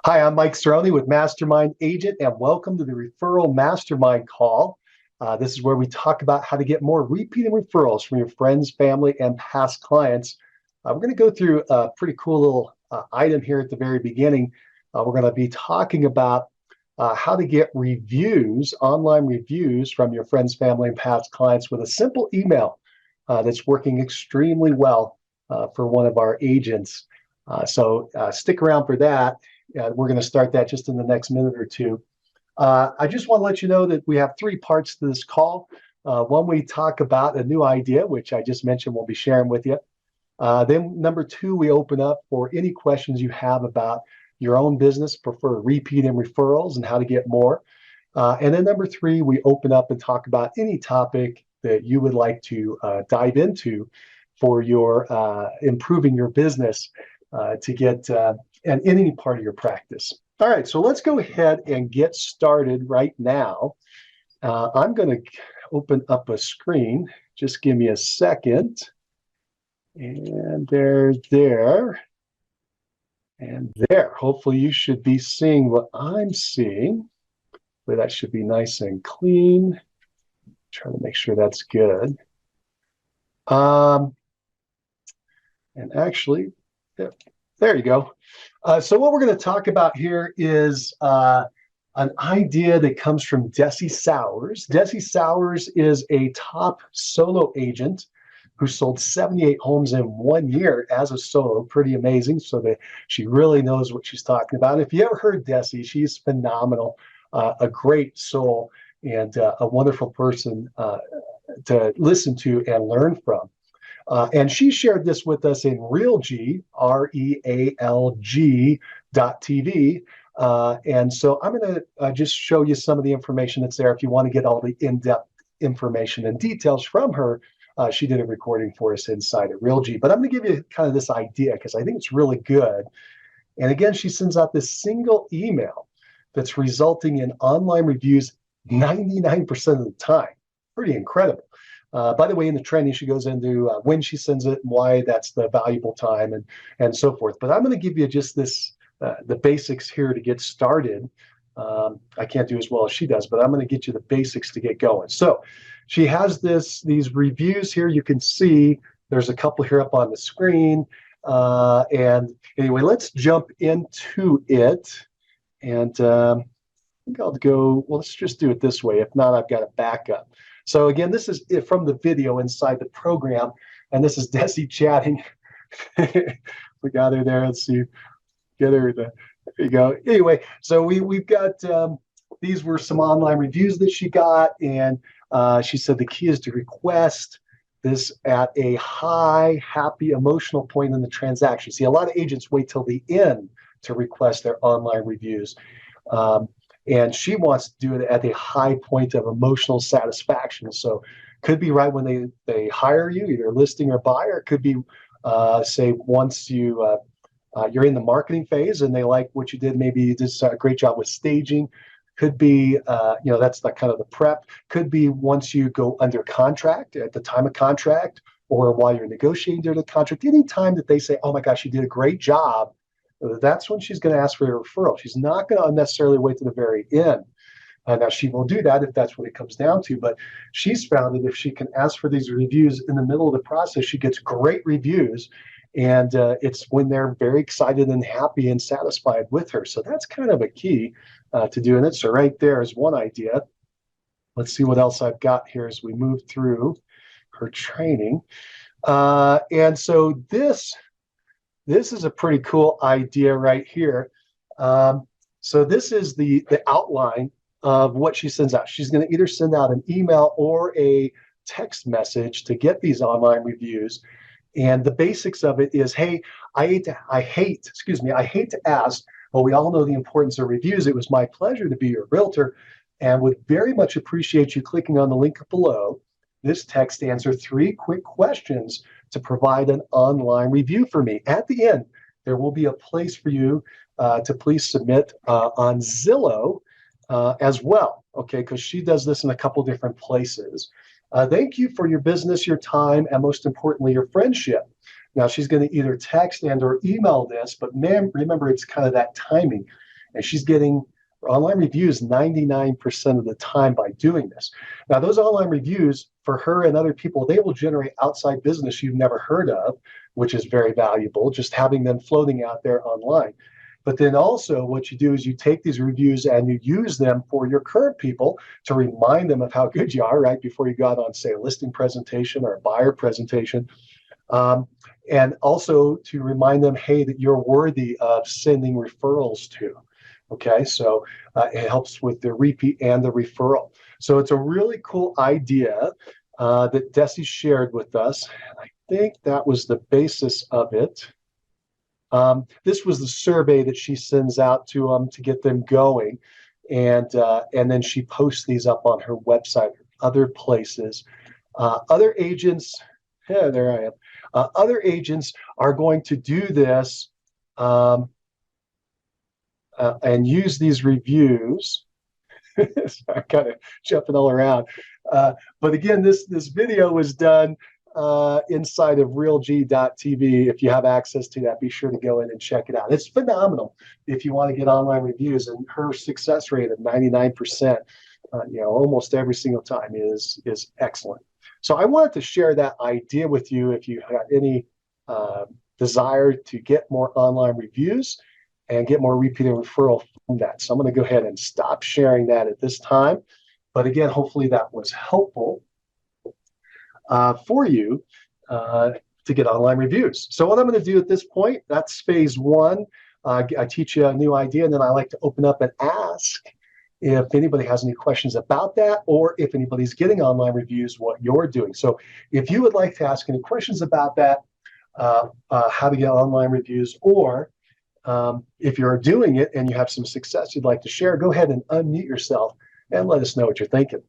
Hi, I'm Mike Cerrone with Mastermind Agent, and welcome to the Referral Mastermind call. This is where we talk about how to get more repeating referrals from your friends, family, and past clients. We're going to go through a pretty cool little item here at the very beginning. We're going to be talking about how to get reviews, online reviews from your friends, family, and past clients with a simple email that's working extremely well for one of our agents. So stick around for that. We're going to start that just in the next minute or two. I just want to let you know that we have three parts to this call. One, we talk about a new idea, which I just mentioned we'll be sharing with you. Then number two, we open up for any questions you have about your own business, prefer repeat and referrals and how to get more. And then number three, we open up and talk about any topic that you would like to dive into for your improving your business to get and in any part of your practice. All right, so let's go ahead and get started right now. I'm going to open up a screen. Just give me a second. And there's there. And there. Hopefully you should be seeing what I'm seeing. But that should be nice and clean. Trying to make sure that's good. And actually, yeah, there you go. So what we're going to talk about here is an idea that comes from Desi Sowers. Desi Sowers is a top solo agent who sold 78 homes in 1 year as a solo. Pretty amazing. So that she really knows what she's talking about. If you ever heard Desi, she's phenomenal, a great soul, and a wonderful person to listen to and learn from. And she shared this with us in RealG, REALG.tv. And so I'm going to just show you some of the information that's there if you want to get all the in-depth information and details from her. She did a recording for us inside of RealG. But I'm going to give you kind of this idea because I think it's really good. And again, she sends out this single email that's resulting in online reviews 99% of the time. Pretty incredible. By the way, in the training, she goes into when she sends it and why that's the valuable time and so forth. But I'm going to give you just this, the basics here to get started. I can't do as well as she does, but I'm going to get you the basics to get going. So she has these reviews here. You can see there's a couple here up on the screen. And anyway, let's jump into it. And I think I'll go, well, let's just do it this way. If not, I've got a backup. So again, this is from the video inside the program, and this is Desi chatting. We got her there. Let's see, get her. There you go. Anyway, so we've got these were some online reviews that she got, and she said the key is to request this at a high, happy, emotional point in the transaction. See, a lot of agents wait till the end to request their online reviews. And she wants to do it at a high point of emotional satisfaction. So could be right when they hire you, either listing or buyer. It could be, say, once you're in the marketing phase and they like what you did. Maybe you did a great job with staging. Could be, that's the kind of the prep. Could be once you go under contract, at the time of contract, or while you're negotiating during the contract. Any time that they say, oh my gosh, you did a great job, that's when she's going to ask for a referral. She's not going to unnecessarily wait to the very end. Now, she will do that if that's what it comes down to, but she's found that if she can ask for these reviews in the middle of the process, she gets great reviews, and it's when they're very excited and happy and satisfied with her. So that's kind of a key to doing it. So right there is one idea. Let's see what else I've got here as we move through her training. And so this is a pretty cool idea right here. So this is the outline of what she sends out. She's going to either send out an email or a text message to get these online reviews. And the basics of it is, hey, I hate to ask, but we all know the importance of reviews. It was my pleasure to be your realtor and would very much appreciate you clicking on the link below this text to answer 3 quick questions to provide an online review for me. At the end, there will be a place for you to please submit on Zillow as well, okay, because she does this in a couple different places. Thank you for your business, your time, and most importantly, your friendship. Now, she's going to either text and or email this, but remember, it's kind of that timing. And she's getting online reviews 99% of the time by doing this. Now, those online reviews for her and other people, they will generate outside business you've never heard of, which is very valuable, just having them floating out there online. But then also what you do is you take these reviews and you use them for your current people to remind them of how good you are right before you go out on, say, a listing presentation or a buyer presentation. And also to remind them, hey, that you're worthy of sending referrals to. Okay, so it helps with the repeat and the referral. So it's a really cool idea that Desi shared with us. And I think that was the basis of it. This was the survey that she sends out to them to get them going. And then she posts these up on her website, other places. Other agents, yeah, there I am. Other agents are going to do this and use these reviews. So I'm kind of jumping all around. But again, this video was done inside of realg.tv. If you have access to that, be sure to go in and check it out. It's phenomenal if you want to get online reviews, and her success rate of 99%, almost every single time is excellent. So I wanted to share that idea with you if you have any desire to get more online reviews and get more repeat and referral from that. So I'm going to go ahead and stop sharing that at this time. But again, hopefully that was helpful for you to get online reviews. So what I'm going to do at this point, that's phase one. I teach you a new idea, and then I like to open up and ask if anybody has any questions about that, or if anybody's getting online reviews, what you're doing. So if you would like to ask any questions about that, how to get online reviews, or if you're doing it and you have some success you'd like to share, go ahead and unmute yourself and let us know what you're thinking.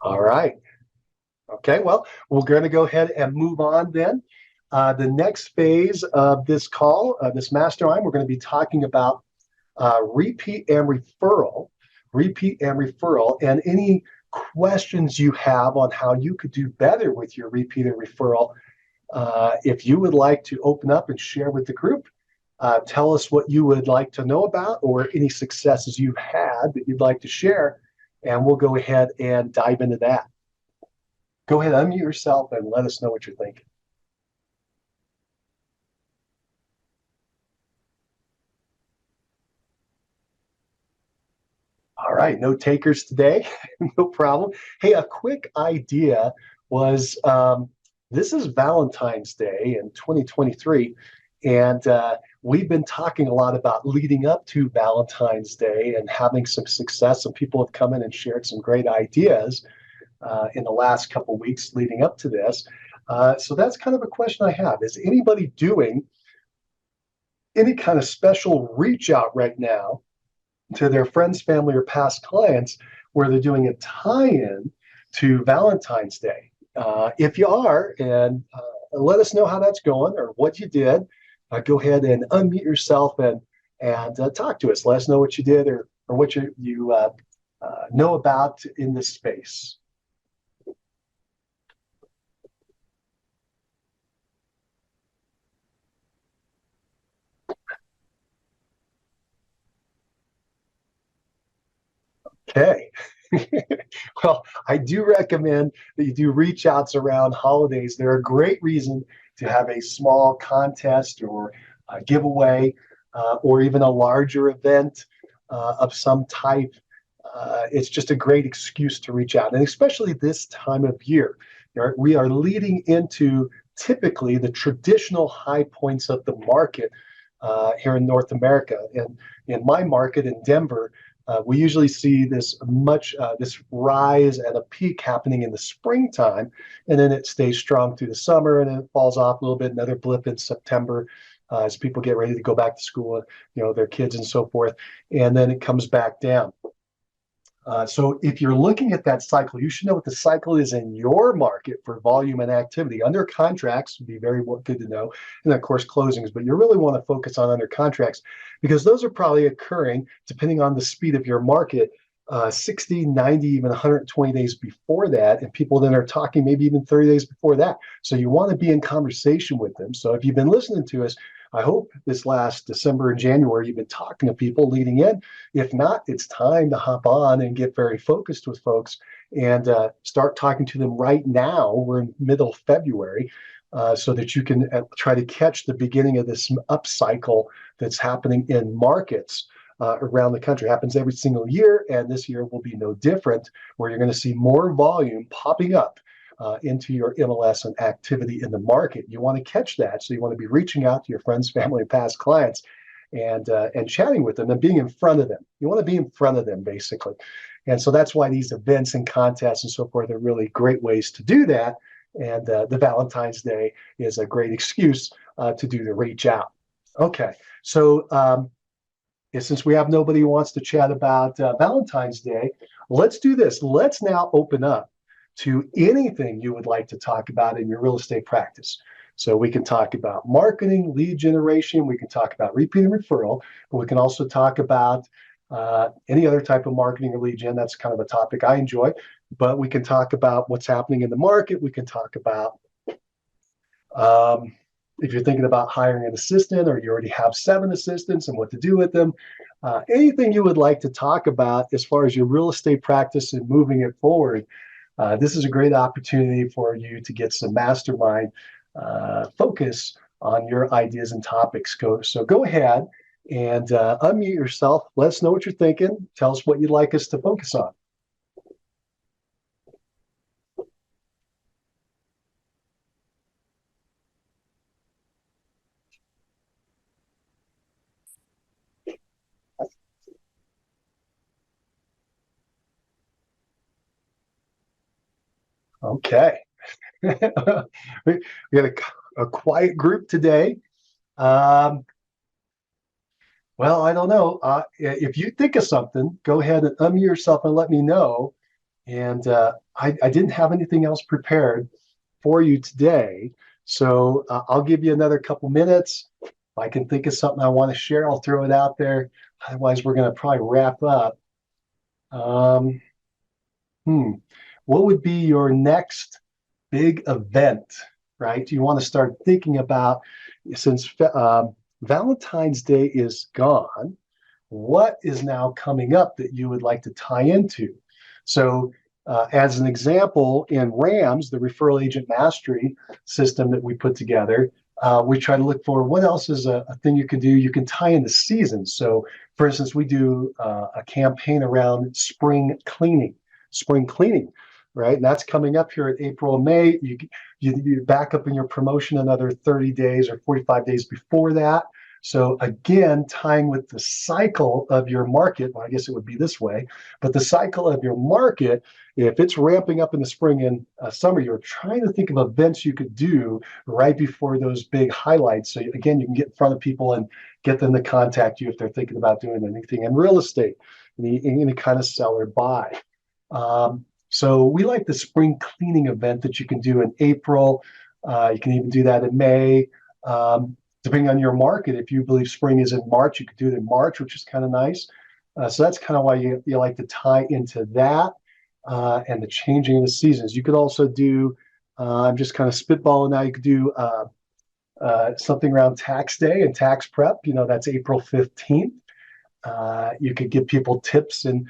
All right. Okay, well, we're going to go ahead and move on then. The next phase of this call, this mastermind, we're going to be talking about repeat and referral, and any questions you have on how you could do better with your repeat and referral. If you would like to open up and share with the group, tell us what you would like to know about or any successes you've had that you'd like to share, and we'll go ahead and dive into that. Go ahead, unmute yourself and let us know what you're thinking. All right, no takers today, no problem. Hey, a quick idea was this is Valentine's Day in 2023, and we've been talking a lot about leading up to Valentine's Day and having some success. Some people have come in and shared some great ideas in the last couple of weeks leading up to this. So that's kind of a question I have. Is anybody doing any kind of special reach out right now to their friends, family, or past clients where they're doing a tie-in to Valentine's Day? If you are, and let us know how that's going or what you did. Go ahead and unmute yourself and talk to us. Let us know what you did or what you know about in this space. Okay. Well, I do recommend that you do reach outs around holidays. They're a great reason to have a small contest or a giveaway or even a larger event of some type. It's just a great excuse to reach out. And especially this time of year, we are leading into typically the traditional high points of the market here in North America. And in my market in Denver, we usually see this rise at a peak happening in the springtime, and then it stays strong through the summer, and then it falls off a little bit, another blip in September as people get ready to go back to school, their kids and so forth, and then it comes back down. So if you're looking at that cycle, you should know what the cycle is in your market for volume and activity. Under contracts would be very good to know, and of course closings, but you really want to focus on under contracts because those are probably occurring, depending on the speed of your market, 60, 90, even 120 days before that. And people then are talking maybe even 30 days before that. So you want to be in conversation with them. So if you've been listening to us, I hope this last December and January, you've been talking to people leading in. If not, it's time to hop on and get very focused with folks and start talking to them right now. We're in middle of February. So that you can try to catch the beginning of this upcycle that's happening in markets around the country. It happens every single year, and this year will be no different, where you're going to see more volume popping up into your MLS and activity in the market. You want to catch that, so you want to be reaching out to your friends, family, and past clients, and chatting with them and being in front of them. You want to be in front of them, basically. And so that's why these events and contests and so forth are really great ways to do that. And the Valentine's Day is a great excuse to do the reach out. Okay, so since we have nobody who wants to chat about Valentine's Day, let's do this. Let's now open up to anything you would like to talk about in your real estate practice. So we can talk about marketing, lead generation, we can talk about repeat and referral, but we can also talk about any other type of marketing or lead gen. That's kind of a topic I enjoy. But we can talk about what's happening in the market. We can talk about if you're thinking about hiring an assistant or you already have 7 assistants and what to do with them. Anything you would like to talk about as far as your real estate practice and moving it forward, this is a great opportunity for you to get some mastermind focus on your ideas and topics. So go ahead and unmute yourself. Let us know what you're thinking. Tell us what you'd like us to focus on. Okay. we got a quiet group today. Well, I don't know. If you think of something, go ahead and unmute yourself and let me know. And I didn't have anything else prepared for you today. So I'll give you another couple minutes. If I can think of something I want to share, I'll throw it out there. Otherwise, we're going to probably wrap up. What would be your next big event, right? You want to start thinking about, since Valentine's Day is gone, what is now coming up that you would like to tie into? So as an example, in RAMS, the Referral Agent Mastery system that we put together, we try to look for what else is a thing you can do. You can tie in the seasons. So for instance, we do a campaign around spring cleaning, right? And that's coming up here in April and May. You back up in your promotion another 30 days or 45 days before that. So again, tying with the cycle of your market, well, I guess it would be this way, but the cycle of your market, if it's ramping up in the spring and summer, you're trying to think of events you could do right before those big highlights. So again, you can get in front of people and get them to contact you if they're thinking about doing anything in real estate, any kind of sell or buy. So we like the spring cleaning event that you can do in April. You can even do that in May. Depending on your market, if you believe spring is in March, you could do it in March, which is kind of nice. So that's kind of why you like to tie into that and the changing of the seasons. You could also do, I'm just kind of spitballing now, you could do something around tax day and tax prep. That's April 15th. You could give people tips and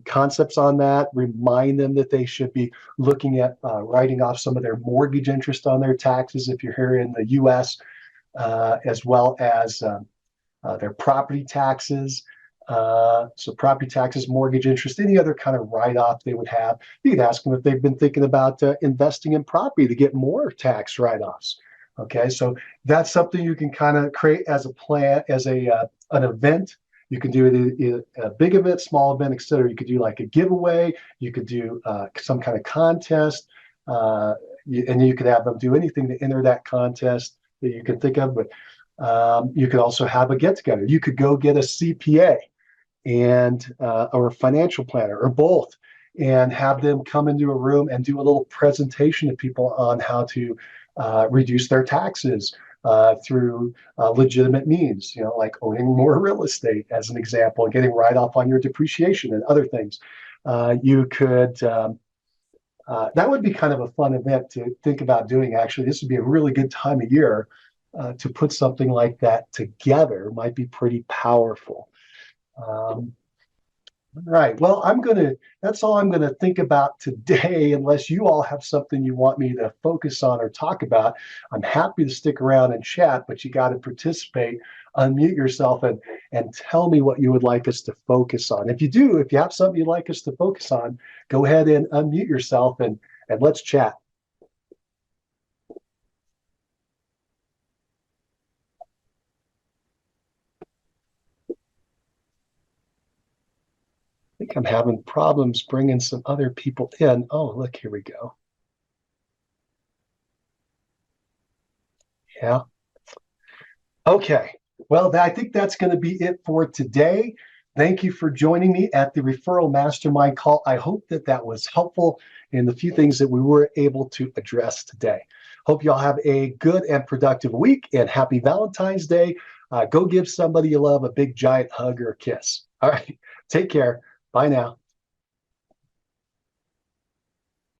concepts on that, remind them that they should be looking at writing off some of their mortgage interest on their taxes if you're here in the U.S., as well as their property taxes. So property taxes, mortgage interest, any other kind of write-off they would have. You could ask them if they've been thinking about investing in property to get more tax write-offs. Okay, so that's something you can kind of create as a plan, as an event. You can do it in a big event, small event, et cetera. You could do like a giveaway. You could do some kind of contest, and you could have them do anything to enter that contest that you can think of. But you could also have a get-together. You could go get a CPA and or a financial planner or both, and have them come into a room and do a little presentation to people on how to reduce their taxes, through legitimate means, like owning more real estate, as an example, and getting write-off on your depreciation and other things. You could, that would be kind of a fun event to think about doing, actually. This would be a really good time of year to put something like that together. Might be pretty powerful. Um, all right. Well, that's all I'm gonna think about today, unless you all have something you want me to focus on or talk about. I'm happy to stick around and chat, but you got to participate, unmute yourself, and tell me what you would like us to focus on. If you have something you'd like us to focus on, go ahead and unmute yourself and let's chat. I think I'm having problems bringing some other people in. Oh, look, here we go. Yeah. Okay. Well, I think that's going to be it for today. Thank you for joining me at the Referral Mastermind call. I hope that was helpful in the few things that we were able to address today. Hope you all have a good and productive week, and happy Valentine's Day. Go give somebody you love a big giant hug or a kiss. All right. Take care. Bye now.